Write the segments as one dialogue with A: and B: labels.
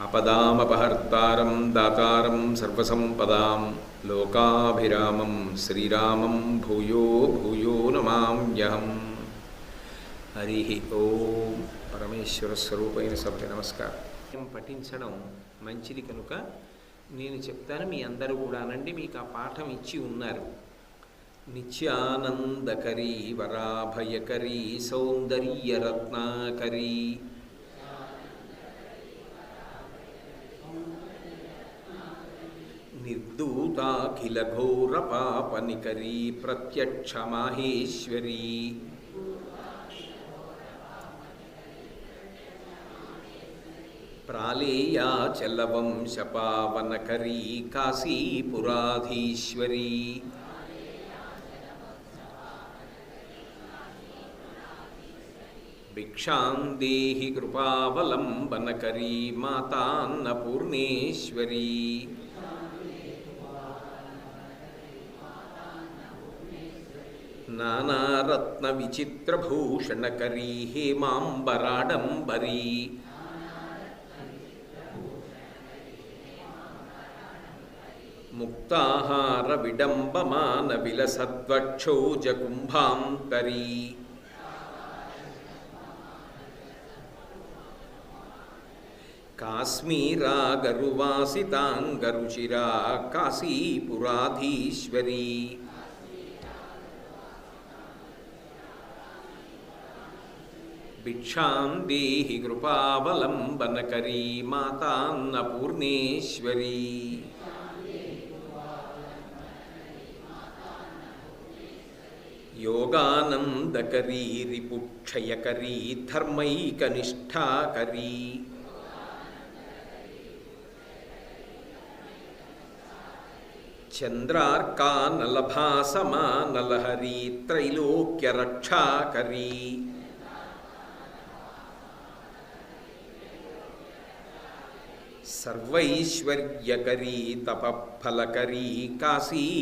A: ఆపదామపహర్తారం దాతారం సర్వసంపదాం లోకాభిరామం శ్రీరామం భూయో భూయో నమామ్యహం. హరి ఓం. పరమేశ్వర స్వరూపైన సభకి నమస్కారం. పఠించడం మంచిది కనుక నేను చెప్తాను, మీ అందరూ కూడా అనండి. మీకు ఆ పాఠం ఇచ్చి ఉన్నారు. నిత్యానందకరీ వరాభయకరీ సౌందర్యరత్నాకరీ నిర్దూతాఖిల ఘోర పాపనికరీ ప్రత్యక్ష మాహేశ్వరీ ప్రాళేయాచలవంశపావనకరీ కాశీపురాధీశ్వరీ భిక్షాం దేహి కృపావలంబనకరీ మాతాన్నపూర్ణేశ్వరీ నానారత్న విచిత్రభూషణకరీ హేమాంబరాడంబరీ ముక్తాహార విడంబమాన విలసద్వక్షోజకుంభాంతరీ కాశ్మీరాగరువాసితాంగరుచిరా కాశీపురాధీశ్వరీ భిక్షాం దేహి కృపావలంబనకరీ మాతాన్నపూర్ణేశ్వరీ యోగానందకరీ రిపుక్షయకరీ ధర్మైకనిష్ఠాకరీ చంద్రార్కానలభాసమానలహరీ త్రైలోక్యరక్షాకరీ సర్వైశ్వర్యకరీ తపఫలకరీ కాశీపురాధీశ్వరీ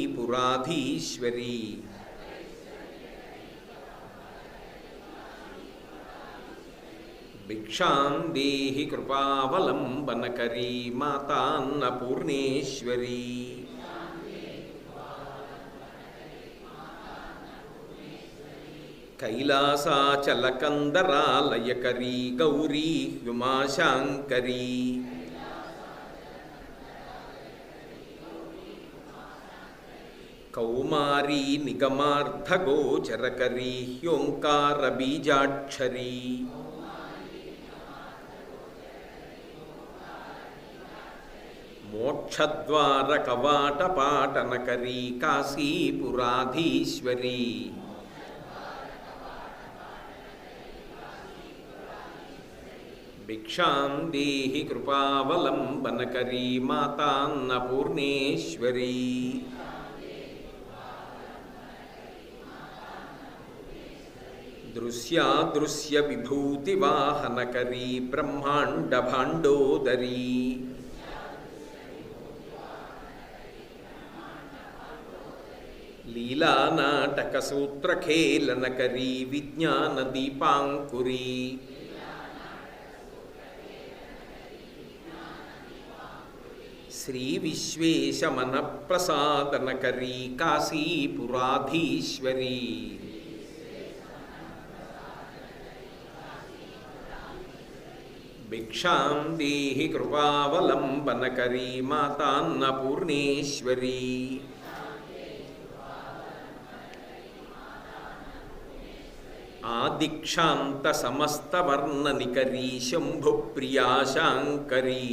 A: భిక్షాం దేహి కృపావలంబనకరీ మాతాన్నపూర్ణేశ్వరీ కైలాసాచలకందరాలయకరీ గౌరీ హ్యుమాశాంకరీ కౌమారీ నిగమార్థగోచరకరీ హ్యోంకారబీజాక్షరీ మోక్షద్వారకవాటపాటనకరీ కాశీపురాధీశ్వరీ భిక్షాం దేహి కృపావలంబనకరీ మాతాన్నపూర్ణేశ్వరీ దృశ్యాదృశ్య విభూతివాహనకరీ బ్రహ్మాండభాండోదరీ లీలానాటకసూత్రఖేళనకరీ విజ్ఞానదీపాంకురీ శ్రీవిశ్వేశమనప్రసాదనకరీ కాశీపురాధీశ్వరీ భిక్షాం దేహి కృపావలంబనకరీ మాతాన్నపూర్ణేశ్వరీ ఆదిక్షాంత సమస్తవర్ణనికరీ శంభుప్రియాశాంకరీ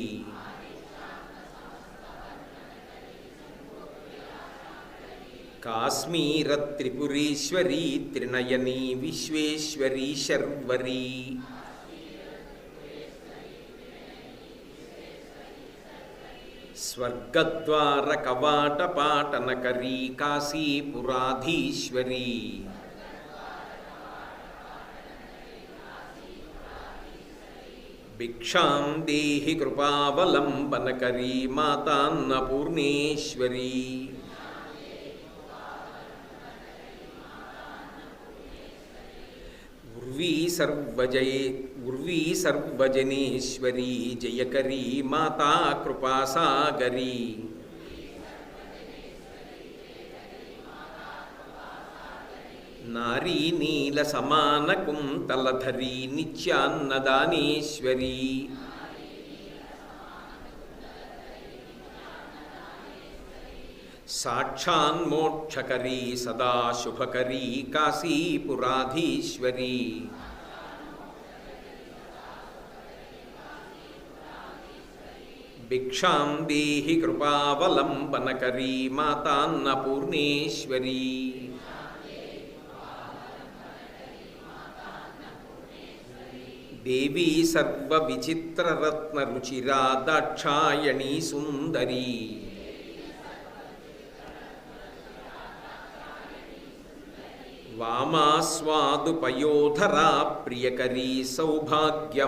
A: కాశ్మీరత్రిపురేశ్వరీ త్రినయనీ విశ్వేశ్వరీ శర్వరీ స్వర్గద్వారకవాటపాటనకరీ కాశీపురాధీశ్వరీ భిక్షాం దేహి కృపావలంబనకరీ మాతాన్నపూర్ణేశ్వరీ ఉర్వీ సర్వజనేశ్వరీ జయకరీ మాతా కృపాసాగరీ నారీ నీల సమాన కుంతలధరీ నిత్యాన్నదానేశ్వరీ సాక్షాన్మోక్షకరీ సదా శుభకరీ కాశీపురాధీశ్వరీ భిక్షాం దేహి కృపావలంబనకరీ మాతాన్నపూర్ణేశ్వరీ దేవీ సర్వవిచిత్రరత్నరుచిరా దాక్షాయణీ సుందరీ వామాస్వాదుపయోధరా ప్రియకరీ సౌభాగ్యమహేశ్వరీ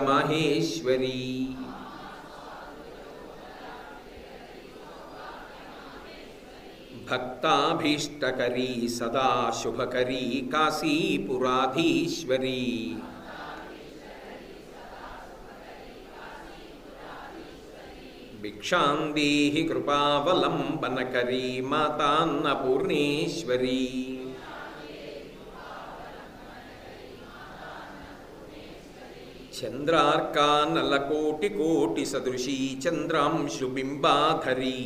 A: భక్తాభీష్టకరీ సదా శుభకరీ కాశీపురాధీశ్వరీ భిక్షాం దేహి కృపావలంబనకరీ మాతాన్నపూర్ణేశ్వరీ చంద్రార్కానలకోటి సదృశీ చంద్రాంశుబింబాధరీ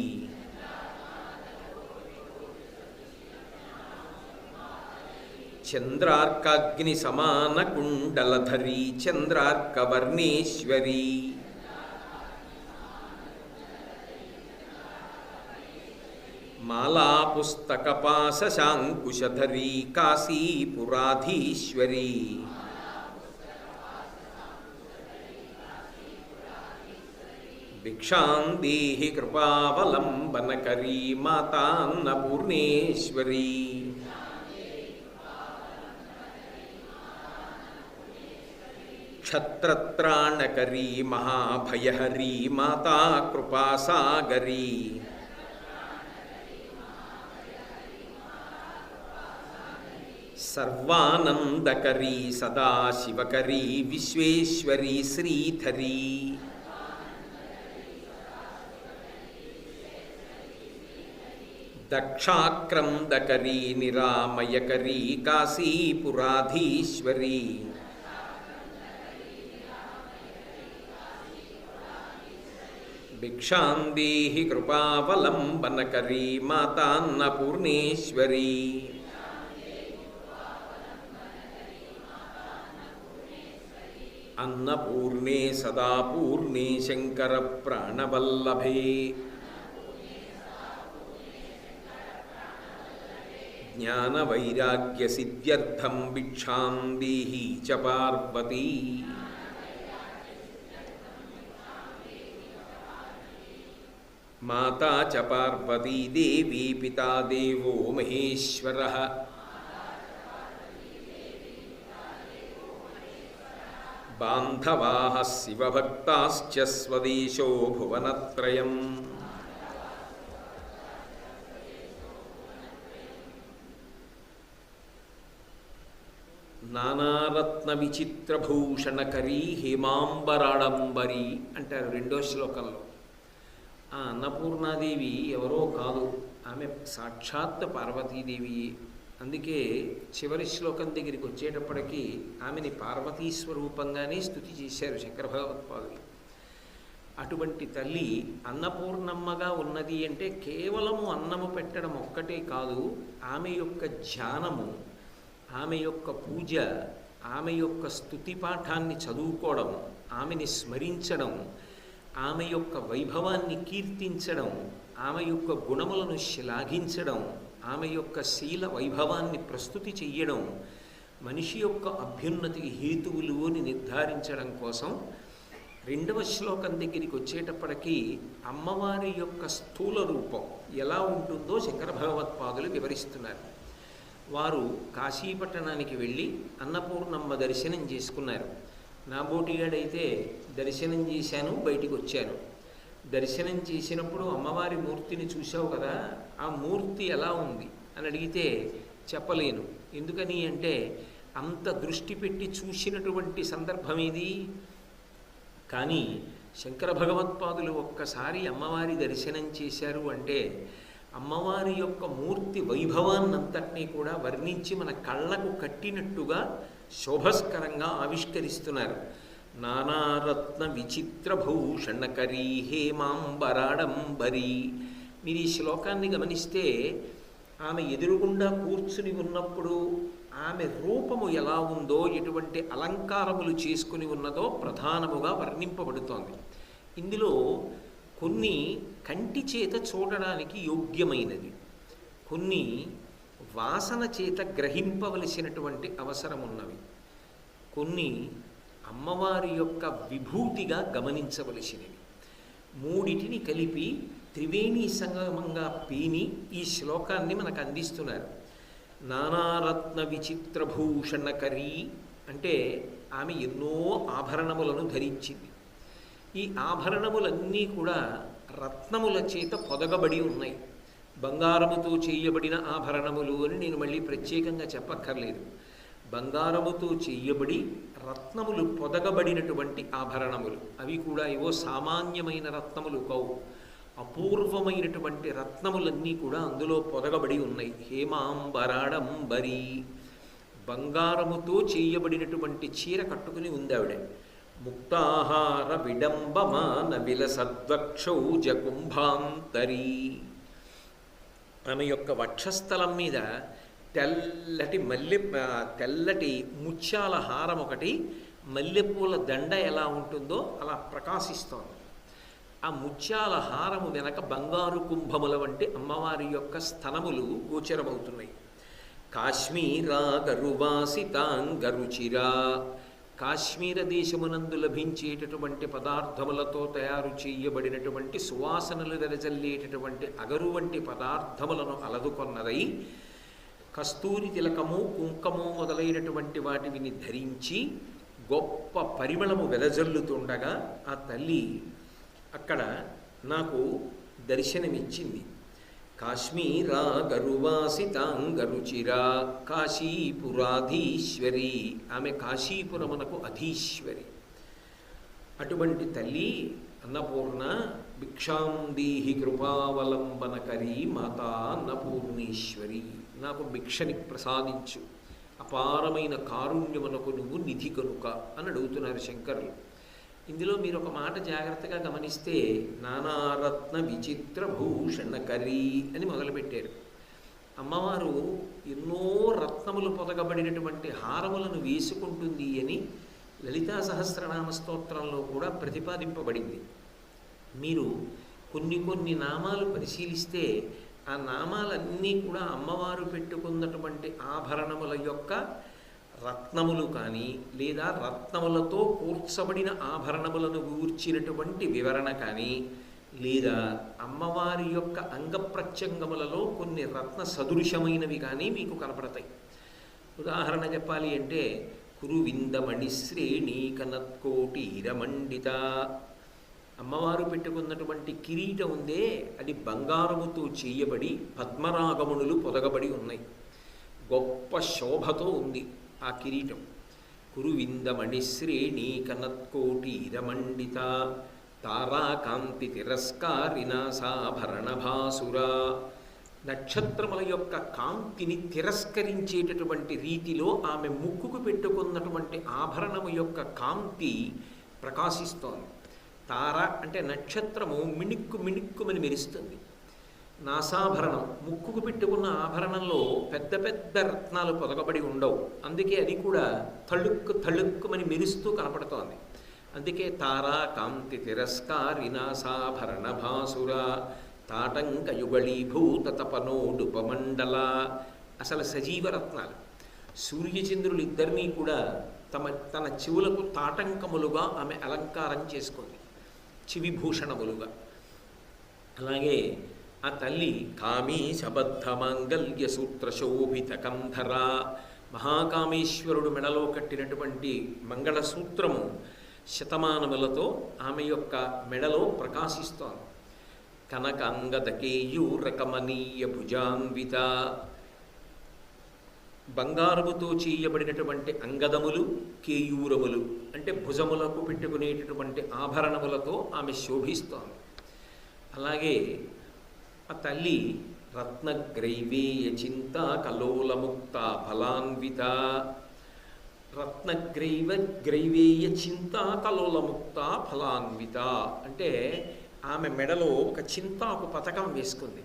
A: చంద్రార్కాగ్ని సమాన కుండలధరీ చంద్రార్కవర్ణేశ్వరీ మాలాపుస్తకపాశశాంకుశధరీ కాశీపురాధీశ్వరీ భిక్షాం దేహి కృపావలంబనకరీ మాతాన్నపూర్ణేశ్వరీ క్షత్రత్రాణకరీ మహాభయహరీ మాతా కృపాసాగరీ సర్వానందకరీ సదాశివకరీ విశ్వేశ్వరీ శ్రీధరీ దక్షాక్రందకరీ నిరామయకరీ కాశీపురాధీశ్వరీ భిక్షాం దేహి కృపావలంబనకరీ మాతాన్నపూర్ణేశ్వరీ అన్నపూర్ణే సదాపూర్ణే శంకర ప్రాణవల్లభే జ్ఞానవైరాగ్యసిద్ధ్యర్థం భిక్షాం దేహి చ పార్వతీ మాతా చ పార్వతీ దేవీ పితా దేవో మహేశ్వరః బాంధవాః శివభక్తాశ్చ స్వదేశో భువనత్రయం నానారత్న విచిత్రభూషణకరీ హేమాంబరాడంబరి అంటారు రెండో శ్లోకంలో. ఆ అన్నపూర్ణాదేవి ఎవరో కాదు, ఆమె సాక్షాత్ పార్వతీదేవి. అందుకే చివరి శ్లోకం దగ్గరికి వచ్చేటప్పటికీ ఆమెని పార్వతీ స్వరూపంగానే స్తుతి చేశారు శంకర భగవత్పాదులు. అటువంటి తల్లి అన్నపూర్ణమ్మగా ఉన్నది అంటే కేవలము అన్నము పెట్టడం ఒక్కటే కాదు, ఆమె యొక్క ధ్యానము, ఆమె యొక్క పూజ, ఆమె యొక్క స్తుతి పాఠాన్ని చదువుకోవడం, ఆమెని స్మరించడం, ఆమె యొక్క వైభవాన్ని కీర్తించడం, ఆమె యొక్క గుణములను శ్లాఘించడం, ఆమె యొక్క శీల వైభవాన్ని ప్రస్తుతి చెయ్యడం, మనిషి యొక్క అభ్యున్నతికి హేతువులు అని నిర్ధారించడం కోసం రెండవ శ్లోకం దగ్గరికి వచ్చేటప్పటికీ అమ్మవారి యొక్క స్థూల రూపం ఎలా ఉంటుందో శంకర భగవత్పాదులు వివరిస్తున్నారు. వారు కాశీపట్టణానికి వెళ్ళి అన్నపూర్ణమ్మ దర్శనం చేసుకున్నారు. నాబోటిగాడైతే దర్శనం చేశాను, బయటికి వచ్చాను. దర్శనం చేసినప్పుడు అమ్మవారి మూర్తిని చూశావు కదా, ఆ మూర్తి ఎలా ఉంది అని అడిగితే చెప్పలేను. ఎందుకని అంటే అంత దృష్టి పెట్టి చూసినటువంటి సందర్భం ఇది. కానీ శంకర భగవత్పాదులు ఒక్కసారి అమ్మవారి దర్శనం చేశారు అంటే అమ్మవారి యొక్క మూర్తి వైభవాన్నంతటినీ కూడా వర్ణించి మన కళ్ళకు కట్టినట్టుగా శోభస్కరంగా ఆవిష్కరిస్తున్నారు. నానారత్న విచిత్ర భూషణకరీ హేమాంబరాడంబరీ. మీరు ఈ శ్లోకాన్ని గమనిస్తే ఆమె ఎదురుగుండా కూర్చుని ఉన్నప్పుడు ఆమె రూపము ఎలా ఉందో, ఎటువంటి అలంకారములు చేసుకుని ఉన్నదో ప్రధానముగా వర్ణింపబడుతోంది. ఇందులో కొన్ని కంటి చేత చూడడానికి యోగ్యమైనది, కొన్ని వాసన చేత గ్రహింపవలసినటువంటి అవసరం ఉన్నవి, కొన్ని అమ్మవారి యొక్క విభూతిగా గమనించవలసినవి. మూడిటిని కలిపి త్రివేణి సంగమంగా పీని ఈ శ్లోకాన్ని మనకు అందిస్తున్నారు. నానారత్న విచిత్రభూషణకరీ అంటే ఆమె ఎన్నో ఆభరణములను ధరించింది. ఈ ఆభరణములన్నీ కూడా రత్నముల చేత పొదగబడి ఉన్నాయి. బంగారముతో చేయబడిన ఆభరణములు అని నేను మళ్ళీ ప్రత్యేకంగా చెప్పక్కర్లేదు. బంగారముతో చేయబడి రత్నములు పొదగబడినటువంటి ఆభరణములు. అవి కూడా ఏవో సామాన్యమైన రత్నములు కావు, అపూర్వమైనటువంటి రత్నములన్నీ కూడా అందులో పొదగబడి ఉన్నాయి. హేమాంబరాడంబరీ, బంగారముతో చేయబడినటువంటి చీర కట్టుకుని ఉంది ఆవిడ. ముక్తాహార విడంబమాన విలసద్వక్షౌజ కుంభాంతరీ. ఆమె యొక్క వక్షస్థలం మీద తెల్లటి ముత్యాల హారం ఒకటి, మల్లెపూల దండ ఎలా ఉంటుందో అలా ప్రకాశిస్తోంది. ఆ ముత్యాల హారము వెనక బంగారు కుంభముల వంటి అమ్మవారి యొక్క స్తనములు గోచరమవుతున్నాయి. కాశ్మీరా గరువాసితాంగరుచిరా, కాశ్మీర దేశమునందు లభించేటటువంటి పదార్థములతో తయారు చేయబడినటువంటి సువాసనలు వెదజల్లేటటువంటి అగరు వంటి పదార్థములను అలదుకొన్నదై కస్తూరి తిలకము, కుంకము మొదలైనటువంటి వాటిని ధరించి గొప్ప పరిమళము వెదజల్లుతుండగా ఆ తల్లి అక్కడ నాకు దర్శనమిచ్చింది. కాశ్మీరా గరువాసితాంగరుచిరా కాశీపురాధీశ్వరి, ఆమె కాశీపురమునకు అధీశ్వరి. అటువంటి తల్లి అన్నపూర్ణ భిక్షాం దీహి కృపావలంబనకరీ మాతా అన్నపూర్ణేశ్వరి, నాకు భిక్షని ప్రసాదించు, అపారమైన కారుణ్యమునకు నువ్వు నిధి కనుక అని అడుగుతున్నారు శంకరులు. ఇందులో మీరు ఒక మాట జాగ్రత్తగా గమనిస్తే నానారత్న విచిత్ర భూషణకరీ అని మొదలుపెట్టారు. అమ్మవారు ఎన్నో రత్నములు పొదగబడినటువంటి హారములను వేసుకుంటుంది అని లలితా సహస్రనామ స్తోత్రంలో కూడా ప్రతిపాదింపబడింది. మీరు కొన్ని నామాలు పరిశీలిస్తే ఆ నామాలన్నీ కూడా అమ్మవారు పెట్టుకున్నటువంటి ఆభరణముల యొక్క రత్నములు కానీ లేదా రత్నములతో కూర్చబడిన ఆభరణములను గూర్చినటువంటి వివరణ కానీ లేదా అమ్మవారి యొక్క అంగప్రత్యంగములలో కొన్ని రత్న సదృశమైనవి కానీ మీకు కనపడతాయి. ఉదాహరణ చెప్పాలి అంటే కురువిందమణి శ్రేణి కనత్కోటీరమండిత, అమ్మవారు పెట్టుకున్నటువంటి కిరీటం ఉందే అది బంగారముతో చేయబడి పద్మరాగమునులు పొదగబడి ఉన్నాయి. గొప్ప శోభతో ఉంది ఆ కిరీటం. కురువిందమణి శ్రేణి కనత్కోటీరమండిత తారాకాంతి తిరస్కారిణ సాభరణ భాసురా, నక్షత్రముల యొక్క కాంతిని తిరస్కరించేటటువంటి రీతిలో ఆమె ముక్కుకు పెట్టుకున్నటువంటి ఆభరణము యొక్క కాంతి ప్రకాశిస్తోంది. తార అంటే నక్షత్రము మిణుక్కుమని మెరుస్తుంది. నాసాభరణం, ముక్కుకు పెట్టుకున్న ఆభరణంలో పెద్ద పెద్ద రత్నాలు పొదగబడి ఉండవు, అందుకే అది కూడా తళుక్కుమని మెరుస్తూ కనపడుతోంది. అందుకే తారా కాంతి తిరస్కారి నాసాభరణ భాసుర తాటంక యుగళీభూత తపనోడుపమండల. అసలు సజీవరత్నాలు. సూర్యచంద్రులు ఇద్దరినీ కూడా తన చెవులకు తాటంకములుగా ఆమె అలంకారం చేసుకుంది, చివిభూషణములుగా. అలాగే ఆ తల్లి కామీ శబద్ధ మాంగల్య సూత్ర శోభిత కంధర, మహాకామేశ్వరుడు మెడలో కట్టినటువంటి మంగళసూత్రము శతమానములతో ఆమె యొక్క మెడలో ప్రకాశిస్తోంది. కనకాంగద కేయూరకమనీయ భుజాన్విత, బంగారముతో చేయబడినటువంటి అంగదములు, కేయూరములు అంటే భుజములకు పెట్టుకునేటటువంటి ఆభరణములతో ఆమె శోభిస్తోంది. అలాగే ఆ తల్లి రత్నగ్రైవేయ చింత కలోలముక్త ఫలాన్విత. గ్రైవేయ చింత కలోలముక్త ఫలాన్విత అంటే ఆమె మెడలో ఒక చింతాకు పతకం వేసుకుంది.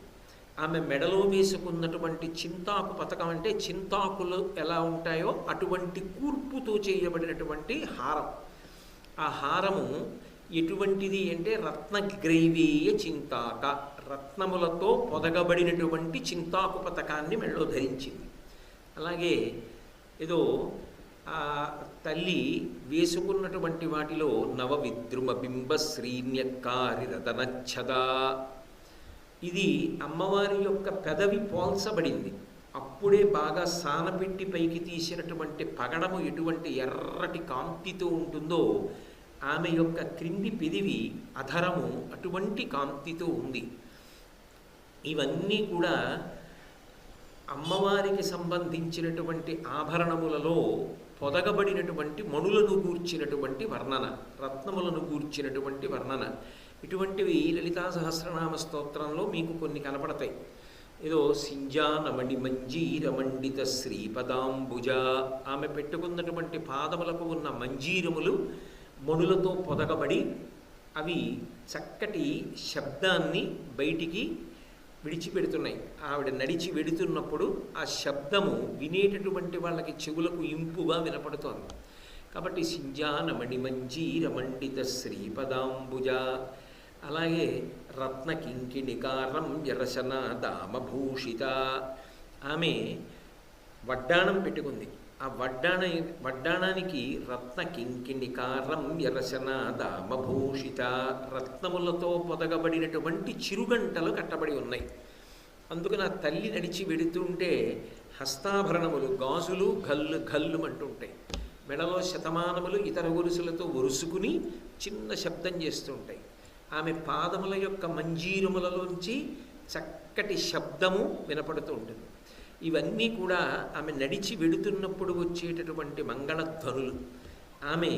A: ఆమె మెడలో వేసుకున్నటువంటి చింతాకు పతకం అంటే చింతాకులు ఎలా ఉంటాయో అటువంటి కూర్పుతో చేయబడినటువంటి హారం. ఆ హారము ఎటువంటిది అంటే రత్నగ్రైవేయ చింతాక, రత్నములతో పొదగబడినటువంటి చింతాకు పతకాన్ని మెడలో ధరించింది. అలాగే ఏదో ఆ తల్లి వేసుకున్నటువంటి వాటిలో నవవిద్రుమ బింబ శ్రీన్యకారి రతనచ్చద, ఇది అమ్మవారి యొక్క పెదవి పోల్చబడింది. అప్పుడే బాగా సానపెట్టి పైకి తీసినటువంటి పగడము ఎటువంటి ఎర్రటి కాంతితో ఉంటుందో ఆమె యొక్క క్రింది పెదివి అధరము అటువంటి కాంతితో ఉంది. ఇవన్నీ కూడా అమ్మవారికి సంబంధించినటువంటి ఆభరణములలో పొదగబడినటువంటి మణులను గూర్చినటువంటి వర్ణన, రత్నములను గూర్చినటువంటి వర్ణన. ఇటువంటివి లలితా సహస్రనామ స్తోత్రంలో మీకు కొన్ని కనపడతాయి. ఏదో సింజానమణి మంజీరమండిత శ్రీపదాంబుజ, ఆమె పెట్టుకున్నటువంటి పాదములకు ఉన్న మంజీరములు మణులతో పొదగబడి అవి చక్కటి శబ్దాన్ని బయటికి విడిచిపెడుతున్నాయి. ఆవిడ నడిచి వెడుతున్నప్పుడు ఆ శబ్దము వినేటటువంటి వాళ్ళకి చెవులకు ఇంపుగా వినపడుతోంది. కాబట్టి సింజానమణి మంజీరమండిత శ్రీపదాంబుజ. అలాగే రత్న కింకిణికారం యరసన దామభూషిత, ఆమె వడ్డాణం పెట్టుకుంది. ఆ వడ్డాణానికి రత్న కింకిణికారం యరసన దామభూషిత, రత్నములతో పొదగబడినటువంటి చిరుగంటలు కట్టబడి ఉన్నాయి. అందుకని ఆ తల్లి నడిచి వెడుతుంటే హస్తాభరణములు, గాజులు గల్లు గల్లుమంటుంటాయి. మెడలో శతమానములు ఇతర గొలుసులతో ఒరుసుకుని చిన్న శబ్దం చేస్తుంటాయి. ఆమె పాదముల యొక్క మంజీరములలోంచి చక్కటి శబ్దము వినపడుతూ ఉంటుంది. ఇవన్నీ కూడా ఆమె నడిచి వెడుతున్నప్పుడు వచ్చేటటువంటి మంగళధ్వనులు. ఆమె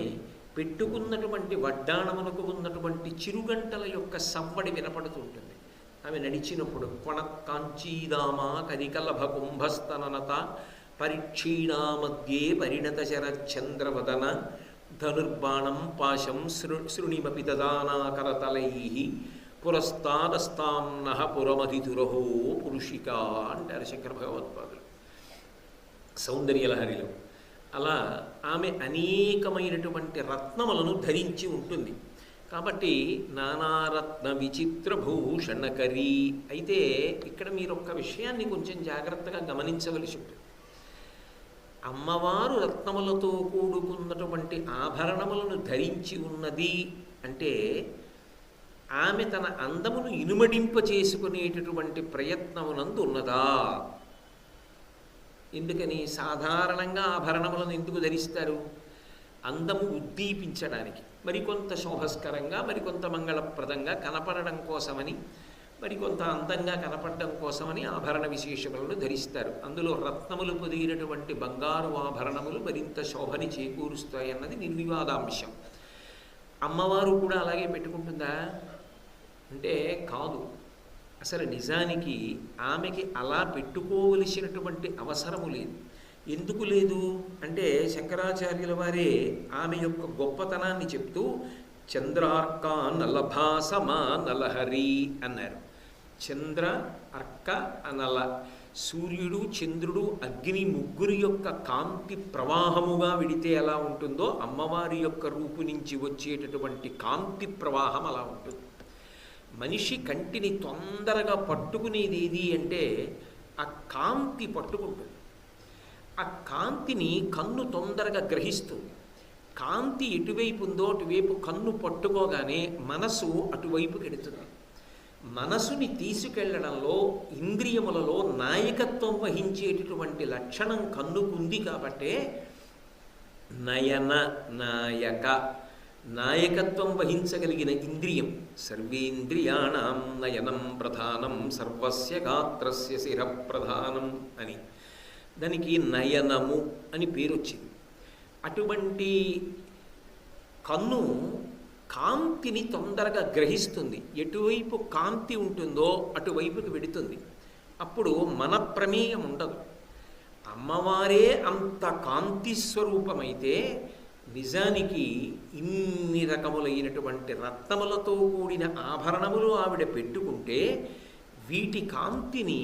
A: పెట్టుకున్నటువంటి వడ్డాణమునకు ఉన్నటువంటి చిరుగంటల యొక్క సవ్వడి వినపడుతూ ఉంటుంది. ఆమె నడిచినప్పుడు కొణ కాంచీదామా కరికలభ కుంభస్తననత పరిక్షీణా మధ్యే పరిణత శరచంద్రవదన ధనుర్బాణం పాశం శృణిమపి దదానాకరతలై పురస్తాదస్తాం నహ పురమధితురహో పురుషిక అంటారు శంకర భగవత్పాదులు సౌందర్యలహరిలో. అలా ఆమె అనేకమైనటువంటి రత్నములను ధరించి ఉంటుంది. కాబట్టి నానారత్న విచిత్ర భూషణకరీ. అయితే ఇక్కడ మీరు ఒక్క విషయాన్ని కొంచెం జాగ్రత్తగా గమనించవలసి ఉంటుంది. అమ్మవారు రత్నములతో కూడుకున్నటువంటి ఆభరణములను ధరించి ఉన్నది అంటే ఆమె తన అందమును ఇనుమడింప చేసుకునేటటువంటి ప్రయత్నమునందు ఉన్నదా? ఎందుకని సాధారణంగా ఆభరణములను ఎందుకు ధరిస్తారు? అందము ఉద్దీపించడానికి, మరికొంత శోభస్కరంగా, మరికొంత మంగళప్రదంగా కనపడడం కోసమని, మరికొంత అందంగా కనపడడం కోసమని ఆభరణ విశేషములను ధరిస్తారు. అందులో రత్నములు పొదిగినటువంటి బంగారు ఆభరణములు మరింత శోభని చేకూరుస్తాయి అన్నది నిర్వివాదాంశం. అమ్మవారు కూడా అలాగే పెట్టుకుంటుందా అంటే కాదు. అసలు నిజానికి ఆమెకి అలా పెట్టుకోవలసినటువంటి అవసరము లేదు. ఎందుకు లేదు అంటే శంకరాచార్యుల వారే ఆమె యొక్క గొప్పతనాన్ని చెప్తూ చంద్రార్కా నలభాసమా నలహరి అన్నారు. చంద్ర, అర్క, అనల, సూర్యుడు, చంద్రుడు, అగ్ని ముగ్గురి యొక్క కాంతి ప్రవాహముగా విడితే ఎలా ఉంటుందో అమ్మవారి యొక్క రూపు నుంచి వచ్చేటటువంటి కాంతి ప్రవాహం అలా ఉంటుంది. మనిషి కంటిని తొందరగా పట్టుకునేది ఏది అంటే ఆ కాంతి పట్టుకుంటుంది. ఆ కాంతిని కన్ను తొందరగా గ్రహిస్తుంది. కాంతి ఎటువైపు ఉందో అటువైపు కన్ను పట్టుకోగానే మనసు అటువైపుకి వెడుతుంది. మనసుని తీసుకెళ్లడంలో ఇంద్రియములలో నాయకత్వం వహించేటటువంటి లక్షణం కన్నుకుంది. కాబట్టే నయన నాయక, నాయకత్వం వహించగలిగిన ఇంద్రియం. సర్వేంద్రియాణం నయనం ప్రధానం సర్వస్య గాత్రస్య శిర ప్రధానం అని. దానికి నయనము అని పేరు వచ్చింది. అటువంటి కన్ను కాంతిని తొందరగా గ్రహిస్తుంది. ఎటువైపు కాంతి ఉంటుందో అటువైపుకి వెడుతుంది. అప్పుడు మన ప్రమేయం ఉండదు. అమ్మవారే అంత కాంతి స్వరూపమైతే నిజానికి ఇన్ని రకములైనటువంటి రత్నములతో కూడిన ఆభరణములు ఆవిడ పెట్టుకుంటే వీటి కాంతిని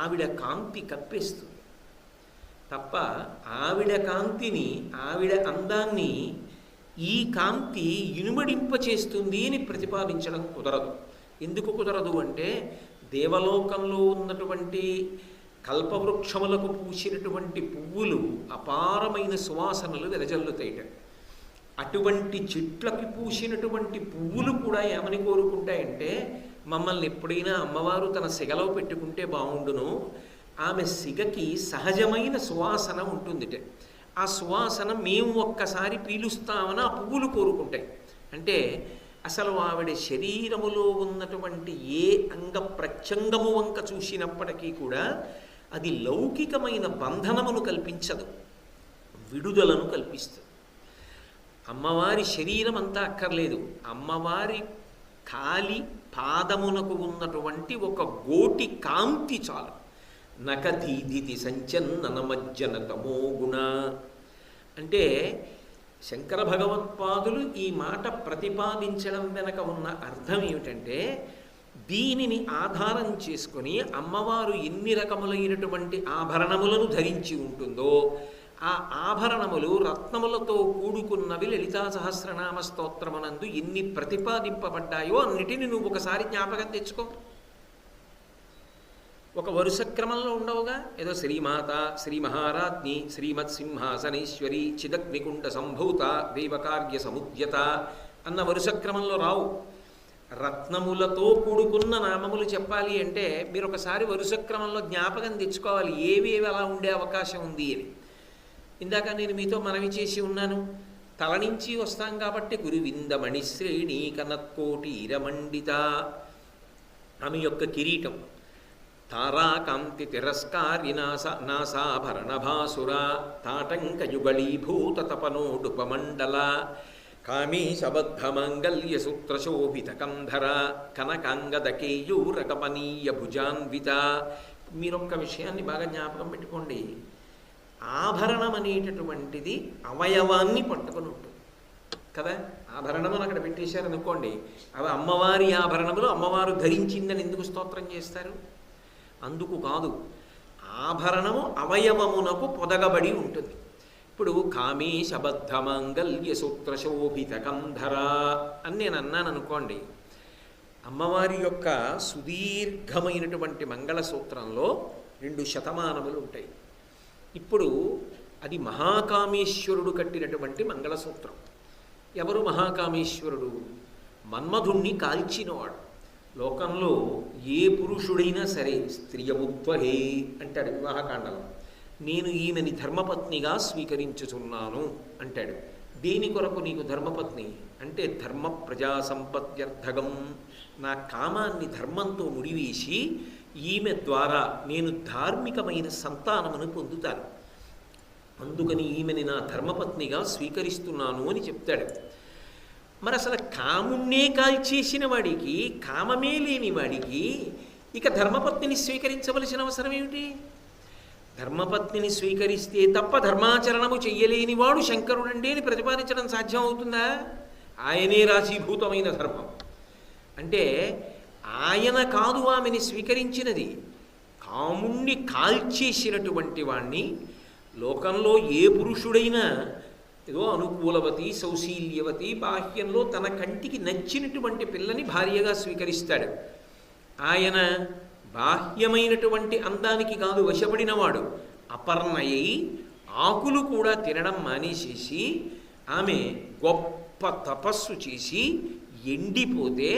A: ఆవిడ కాంతి కప్పేస్తుంది తప్ప ఆవిడ కాంతిని, ఆవిడ అందాన్ని ఈ కాంతి ఇనుమడింపచేస్తుంది అని ప్రతిపాదించడం కుదరదు. ఎందుకు కుదరదు అంటే దేవలోకంలో ఉన్నటువంటి కల్పవృక్షములకు పూసినటువంటి పువ్వులు అపారమైన సువాసనలు వెదజల్లుతాయిట. అటువంటి చెట్లకి పూసినటువంటి పువ్వులు కూడా ఏమని కోరుకుంటాయంటే, మమ్మల్ని ఎప్పుడైనా అమ్మవారు తన సిగలో పెట్టుకుంటే బాగుండును, ఆమె సిగకి సహజమైన సువాసన ఉంటుందిట, ఆ సువాసన మేము ఒక్కసారి పీలుస్తామని ఆ పువ్వులు కోరుకుంటాయి. అంటే అసలు ఆవిడ శరీరములో ఉన్నటువంటి ఏ అంగ ప్రత్యంగము వంక చూసినప్పటికీ కూడా అది లౌకికమైన బంధనమును కల్పించదు, విడుదలను కల్పిస్తుంది. అమ్మవారి శరీరం అంతా అక్కర్లేదు, అమ్మవారి కాలి పాదమునకు ఉన్నటువంటి ఒక గోటి కాంతి చాలు. నకధీదితి సంచన్ననమజ్జన తమో గుణ అంటే శంకర భగవత్పాదులు ఈ మాట ప్రతిపాదించడం వెనక ఉన్న అర్థం ఏమిటంటే, దీనిని ఆధారం చేసుకొని అమ్మవారు ఎన్ని రకములైనటువంటి ఆభరణములను ధరించి ఉంటుందో ఆ ఆభరణములు రత్నములతో కూడుకున్నవి లలితా సహస్రనామ స్తోత్రమునందు ఎన్ని ప్రతిపాదింపబడ్డాయో అన్నిటిని నువ్వు ఒకసారి జ్ఞాపకం తెచ్చుకో. ఒక వరుస క్రమంలో ఉండవుగా, ఏదో శ్రీమాత, శ్రీ మహారాజ్ఞి, శ్రీమత్ సింహాసనేశ్వరి, చిదగ్నికుండ సంభూత, దేవకార్య సముద్యత అన్న వరుస క్రమంలో రావు. రత్నములతో కూడుకున్న నామములు చెప్పాలి అంటే మీరు ఒకసారి వరుస క్రమంలో జ్ఞాపకం తెచ్చుకోవాలి ఏవేవి అలా ఉండే అవకాశం ఉంది అని. ఇందాక నేను మీతో మనవి చేసి ఉన్నాను, తల నుంచి వస్తాం కాబట్టి గురువింద మణిశ్రేణి కనత్కోటి ఇరమండిత, ఆమె యొక్క కిరీటం, తారాకాంతి తిరస్కారి నాసాభరణభాసుర, తాటంకయుగళీభూత తపనోడుపమండల, కామీశబద్ధమంగళ్య సూత్రశోభిత కంధర, కనకాంగదకేయూరకపనీయ భుజాన్విత. మీరొక్క విషయాన్ని బాగా జ్ఞాపకం పెట్టుకోండి, ఆభరణం అనేటటువంటిది అవయవాన్ని పట్టుకొని ఉంటుంది కదా. ఆభరణములు అక్కడ పెట్టేశారనుకోండి, అవి అమ్మవారి ఆభరణములు, అమ్మవారు ధరించిందని ఎందుకు స్తోత్రం చేస్తారు? అందుకు కాదు, ఆభరణము అవయవమునకు పొదగబడి ఉంటుంది. ఇప్పుడు కామేశబద్ధమంగళ్య సూత్రశోభిత కంధర అని నేను అన్నాను అనుకోండి, అమ్మవారి యొక్క సుదీర్ఘమైనటువంటి మంగళసూత్రంలో 2 శతమానములు ఉంటాయి. ఇప్పుడు అది మహాకామేశ్వరుడు కట్టినటువంటి మంగళసూత్రం. ఎవరు మహాకామేశ్వరుడు? మన్మధుణ్ణి కాల్చినవాడు. లోకంలో ఏ పురుషుడైనా సరే స్త్రియముద్వహే అంటాడు వివాహకాండలో, నేను ఈమెని ధర్మపత్నిగా స్వీకరించుచున్నాను అంటాడు. దేని కొరకు నీకు ధర్మపత్ని అంటే ధర్మ ప్రజా సంపత్త్యర్థగం, నా కామాన్ని ధర్మంతో ముడివేసి ఈమె ద్వారా నేను ధార్మికమైన సంతానమును పొందుతాను, అందుకని ఈమెని నా ధర్మపత్నిగా స్వీకరిస్తున్నాను అని చెప్తాడు. మరి అసలు కాముణ్ణే కాల్చేసిన వాడికి, కామమే లేని వాడికి ఇక ధర్మపత్నిని స్వీకరించవలసిన అవసరం ఏమిటి? ధర్మపత్నిని స్వీకరిస్తే తప్ప ధర్మాచరణము చెయ్యలేని వాడు శంకరుడండి అని ప్రతిపాదించడం సాధ్యం అవుతుందా? ఆయనే రాశీభూతమైన ధర్మం అంటే ఆయన కాదు ఆమెని స్వీకరించినది, కాముణ్ణి కాల్చేసినటువంటి వాణ్ణి. లోకంలో ఏ పురుషుడైనా ఏదో అనుకూలవతి, సౌశీల్యవతి, బాహ్యంలో తన కంటికి నచ్చినటువంటి పిల్లని భార్యగా స్వీకరిస్తాడు. ఆయన బాహ్యమైనటువంటి అందానికి కాదు వశపడినవాడు, అపర్ణయై ఆకులు కూడా తినడం మానేసేసి ఆమె గొప్ప తపస్సు చేసి ఎండిపోతే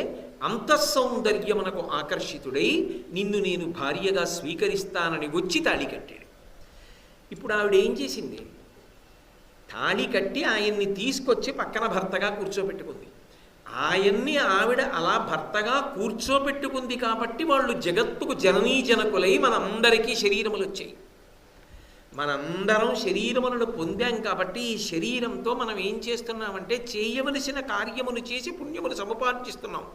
A: అంతఃసౌందర్యమునకు ఆకర్షితుడై నిన్ను నేను భార్యగా స్వీకరిస్తానని వచ్చి తాళి కట్టాడు. ఇప్పుడు ఆవిడ ఏం చేసింది? తాళి కట్టి ఆయన్ని తీసుకొచ్చి పక్కన భర్తగా కూర్చోబెట్టుకుంది. ఆయన్ని ఆవిడ అలా భర్తగా కూర్చోబెట్టుకుంది కాబట్టి వాళ్ళు జగత్తుకు జననీ జనకులై మనందరికీ శరీరములు వచ్చాయి. మనందరం శరీరములను పొందాం కాబట్టి ఈ శరీరంతో మనం ఏం చేస్తున్నామంటే చేయవలసిన కార్యమును చేసి పుణ్యమును సముపార్జిస్తున్నాం.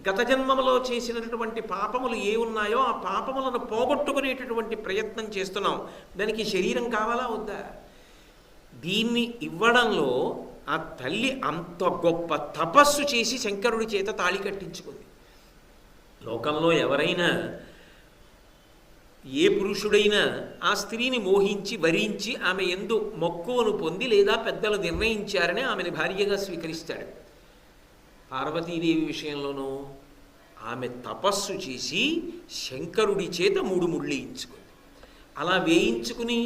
A: గత జన్మములో చేసినటువంటి పాపములు ఏ ఉన్నాయో ఆ పాపములను పోగొట్టుకునేటటువంటి ప్రయత్నం చేస్తున్నాం. దానికి శరీరం కావాలా వద్దా? దీన్ని ఇవ్వడంలో ఆ తల్లి అంత గొప్ప తపస్సు చేసి శంకరుడి చేత తాళి కట్టించుకుంది. లోకంలో ఎవరైనా ఏ పురుషుడైనా ఆ స్త్రీని మోహించి వరించి ఆమె యందు మక్కువను పొంది లేదా పెద్దలు నిర్ణయించారని ఆమెను భార్యగా స్వీకరిస్తాడు. పార్వతీదేవి విషయంలోనూ ఆమె తపస్సు చేసి శంకరుడి చేత 3 ముళ్ళు వేయించుకుంది. అలా వేయించుకుని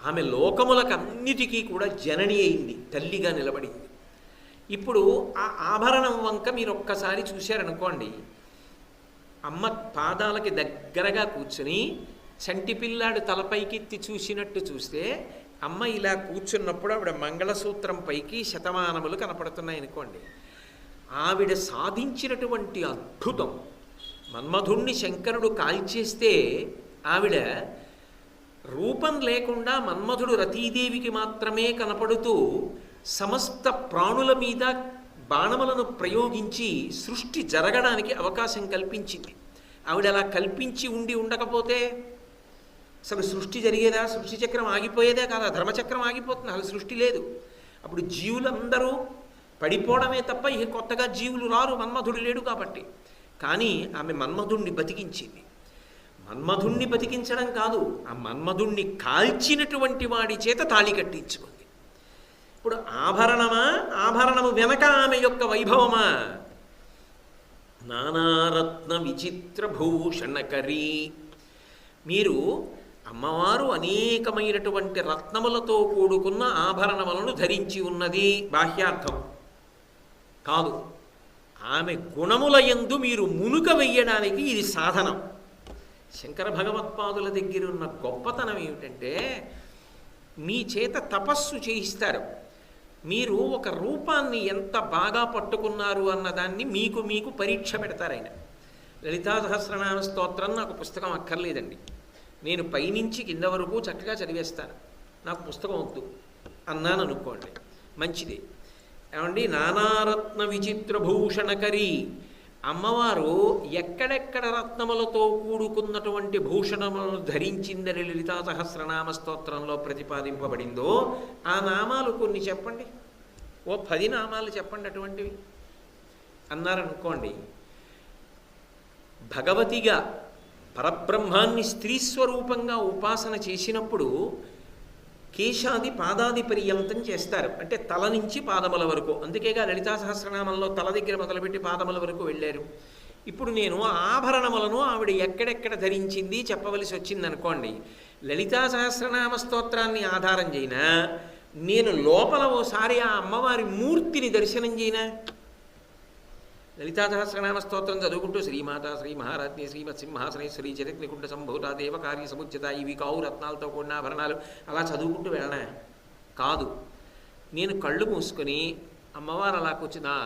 A: ఆమె లోకములకన్నిటికీ కూడా జనని అయింది, తల్లిగా నిలబడింది. ఇప్పుడు ఆ ఆభరణం వంక మీరు ఒక్కసారి చూశారనుకోండి, అమ్మ పాదాలకి దగ్గరగా కూర్చుని చంటి పిల్లాడు తలపైకెత్తి చూసినట్టు చూస్తే అమ్మ ఇలా కూర్చున్నప్పుడు ఆవిడ మంగళసూత్రం పైకి శతమానములు కనపడుతున్నాయి అనుకోండి. ఆవిడ సాధించినటువంటి అద్భుతం, మన్మధుణ్ణి శంకరుడు కాల్చేస్తే ఆవిడ రూపం లేకుండా మన్మధుడు రతీదేవికి మాత్రమే కనపడుతూ సమస్త ప్రాణుల మీద బాణములను ప్రయోగించి సృష్టి జరగడానికి అవకాశం కల్పించింది. ఆవిడ అలా కల్పించి ఉండకపోతే అసలు సృష్టి జరిగేదా? సృష్టి చక్రం ఆగిపోయేదే కాదా? ధర్మచక్రం ఆగిపోతుంది, అసలు సృష్టి లేదు. అప్పుడు జీవులందరూ పడిపోవడమే తప్ప ఇక కొత్తగా జీవులు రారు, మన్మధుడు లేడు కాబట్టి. కానీ ఆమె మన్మధుణ్ణి బతికించింది. మన్మధుణ్ణి బతికించడం కాదు, ఆ మన్మధుణ్ణి కాల్చినటువంటి వాడి చేత తాళి కట్టించుకుంది. ఇప్పుడు ఆభరణమా? ఆభరణము వెనక ఆమె యొక్క వైభవమా? నానారత్న విచిత్ర భూషణకరీ. మీరు అమ్మవారు అనేకమైనటువంటి రత్నములతో కూడుకున్న ఆభరణములను ధరించి ఉన్నది బాహ్యార్థం కాదు. ఆమె గుణముల యందు మీరు మునుక వెయ్యడానికి ఇది సాధనం. శంకర భగవత్పాదుల దగ్గర ఉన్న గొప్పతనం ఏమిటంటే, మీ చేత తపస్సు చేయిస్తారు. మీరు ఒక రూపాన్ని ఎంత బాగా పట్టుకున్నారు అన్నదాన్ని మీకు పరీక్ష పెడతారు ఆయన. లలితా సహస్రనామ స్తోత్రం నాకు పుస్తకం అక్కర్లేదండి, నేను పైనుంచి కింద వరకు చక్కగా చదివేస్తాను, నాకు పుస్తకం వద్దు అన్నాను అనుకోండి, మంచిది. ఏమండి, నానారత్న విచిత్ర భూషణకరీ, అమ్మవారు ఎక్కడెక్కడ రత్నములతో కూడుకున్నటువంటి భూషణములను ధరించిందని లలితా సహస్రనామ స్తోత్రంలో ప్రతిపాదింపబడిందో ఆ నామాలు కొన్ని చెప్పండి, ఓ 10 నామాలు చెప్పండి అటువంటివి అన్నారనుకోండి. భగవతిగా పరబ్రహ్మాన్ని స్త్రీ స్వరూపంగా ఉపాసన చేసినప్పుడు కేశాది పాదాది పర్యంతం చేస్తారు, అంటే తల నుంచి పాదముల వరకు. అందుకేగా లలితా సహస్రనామంలో తల దగ్గర మొదలుపెట్టి పాదముల వరకు వెళ్ళారు. ఇప్పుడు నేను ఆభరణములను ఆవిడ ఎక్కడెక్కడ ధరించింది చెప్పవలసి వచ్చింది అనుకోండి, లలితా సహస్రనామ స్తోత్రాన్ని ఆధారం చేయనా, నేను లోపల ఓసారి ఆ అమ్మవారి మూర్తిని దర్శనం చేయనా? లలితా సహస్రనామ స్తోత్రం చదువుకుంటూ శ్రీమాత శ్రీ మహారాజ్ఞి శ్రీమత్ సింహాసనేశ్వరి జగత్నికుండ సంభూత దేవ కార్య సముచిత ఇవి కావు రత్నాలతో కూడిన ఆభరణాలు అలా చదువుకుంటూ వెళ్ళనా? కాదు. నేను కళ్ళు మూసుకొని అమ్మవారు అలా కూర్చున్నా,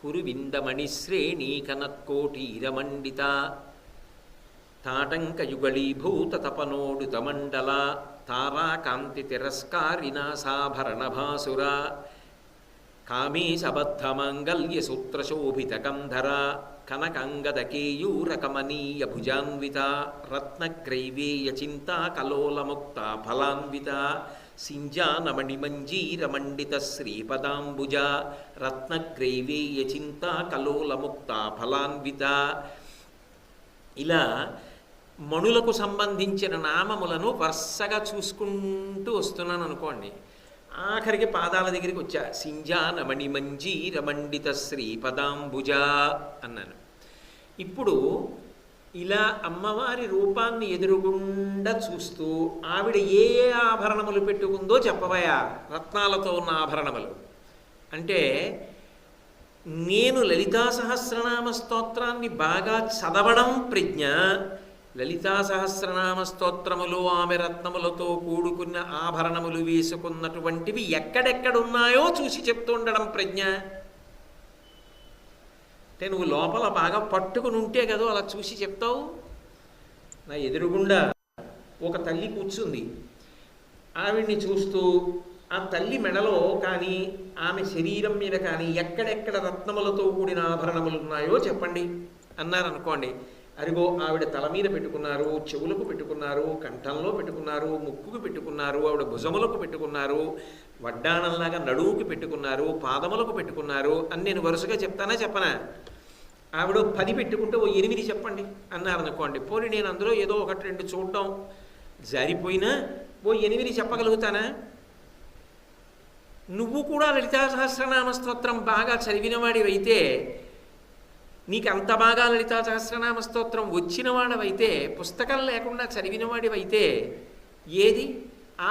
A: కురువిందమణి శ్రేణి కనత్కోటీరమండిత తాటంకయుగళీభూత తపనోడుత మండల తారాకాంతి తిరస్కారినాసాభరణ భాసుర కామేశబద్ధమాంగల్య సూత్రశోభిత కంధర కనకంగదకేయూరకమనీయ భుజాన్విత రత్నగ్రైవేయ చింతా కలోలముక్త ఫలాన్విత సింజానమణిమంజీరమండిత శ్రీపదాంబుజ రత్నగ్రైవేయ చింతా కలోలముక్త ఫలాన్విత. ఇలా మణులకు సంబంధించిన నామములను వరుసగా చూసుకుంటూ వస్తున్నాను అనుకోండి. ఆఖరికి పాదాల దగ్గరికి వచ్చా, సింజానమణి మంజీరమండిత శ్రీపదాంబుజ అన్నాను. ఇప్పుడు ఇలా అమ్మవారి రూపాన్ని ఎదురుగుండా చూస్తూ ఆవిడ ఏ ఆభరణములు పెట్టుకుందో చెప్పవయా, రత్నాలతో ఉన్న ఆభరణములు అంటే. నేను లలితా సహస్రనామ స్తోత్రాన్ని బాగా చదవడం ప్రజ్ఞ, లలితా సహస్రనామ స్తోత్రములు ఆమె రత్నములతో కూడుకున్న ఆభరణములు వేసుకున్నటువంటివి ఎక్కడెక్కడున్నాయో చూసి చెప్తుండడం ప్రజ్ఞ. అంటే నువ్వు లోపల బాగా పట్టుకుని ఉంటే కదా అలా చూసి చెప్తావు. నా ఎదురుగుండా ఒక తల్లి కూర్చుంది, ఆవిడ్ని చూస్తూ ఆ తల్లి మెడలో కానీ ఆమె శరీరం మీద కానీ ఎక్కడెక్కడ రత్నములతో కూడిన ఆభరణములు ఉన్నాయో చెప్పండి అన్నారనుకోండి. అదిగో ఆవిడ తల మీద పెట్టుకున్నారు, చెవులకు పెట్టుకున్నారు, కంఠంలో పెట్టుకున్నారు, ముక్కుకు పెట్టుకున్నారు, ఆవిడ భుజములకు పెట్టుకున్నారు, వడ్డాణంలాగా నడువుకి పెట్టుకున్నారు, పాదములకు పెట్టుకున్నారు అని నేను వరుసగా చెప్తానా చెప్పనా? ఆవిడ 10 పెట్టుకుంటే ఓ 8 చెప్పండి అన్నారనుకోండి. పోనీ నేను అందులో ఏదో 1-2 చూడడం జారిపోయినా ఓ 8 చెప్పగలుగుతానా? నువ్వు కూడా లలితా సహస్రనామ స్తోత్రం బాగా చదివినవాడివైతే, నీకు అంత బాగా లలితా సహస్రనామ స్తోత్రం వచ్చినవాడవైతే, పుస్తకం లేకుండా చదివినవాడివైతే, ఏది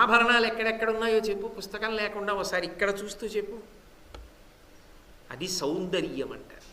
A: ఆభరణాలు ఎక్కడెక్కడున్నాయో చెప్పు, పుస్తకం లేకుండా ఒకసారి ఇక్కడ చూస్తూ చెప్పు. అది సౌందర్యం అంటారు.